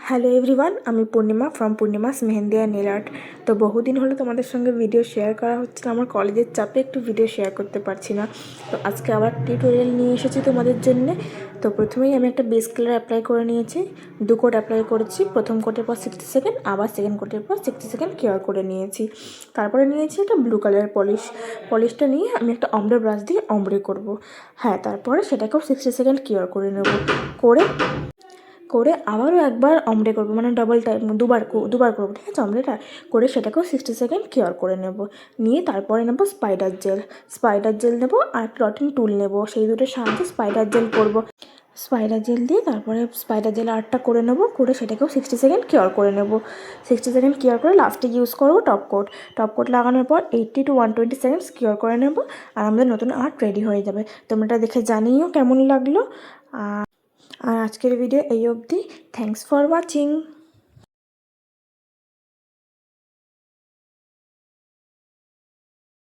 Hello everyone, আমি Purnima from Purnima's mehendi and nail art. তো বহুদিন হলো তোমাদের সঙ্গে ভিডিও শেয়ার করা হচ্ছে না, আমার কলেজের চাপে একটু ভিডিও শেয়ার করতে পারছি না। তো আজকে আবার টিউটোরিয়াল নিয়ে এসেছি তোমাদের জন্যে। তো প্রথমেই আমি একটা বেস কালার অ্যাপ্লাই করে নিয়েছি, 2 কোট অ্যাপ্লাই করেছি। প্রথম কোটের পর 60 সেকেন্ড, আবার সেকেন্ড কোটের পর 60 সেকেন্ড কেয়ার করে নিয়েছি। তারপরে নিয়েছি একটা ব্লু কালার পলিশটা নিয়ে আমি একটা অমব্রে ব্রাশ দিয়ে অমব্রে করব। হ্যাঁ, তারপরে সেটাকেও 60 সেকেন্ড কেয়ার করে নেব। করে আবারও একবার অমব্রে করবো, মানে ডাবল টাইম দুবার করবো, ঠিক আছে। অমব্রেটা করে সেটাকেও 60 সেকেন্ড কেয়ার করে নেব। নিয়ে তারপরে নেব স্পাইডার জেল নেব আর ক্লটিং টুল নেব। সেই দুটোর সাহায্যে স্পাইডার জেল করব। স্পাইডার জেল দিয়ে তারপরে স্পাইডার জেল আর্টটা করে নেব, করে সেটাকেও 60 সেকেন্ড কেয়ার করে নেব। 60 সেকেন্ড কেয়ার করে লাস্টে ইউজ করবো টপ কোট লাগানোর পর 80 to 120 সেকেন্ডস কেয়ার করে নেব। আর আমাদের নতুন আর্ট রেডি হয়ে যাবে। তোমরা এটা দেখে জানিও কেমন লাগলো। আর আজকের ভিডিও এই অবধি। Thanks for watching.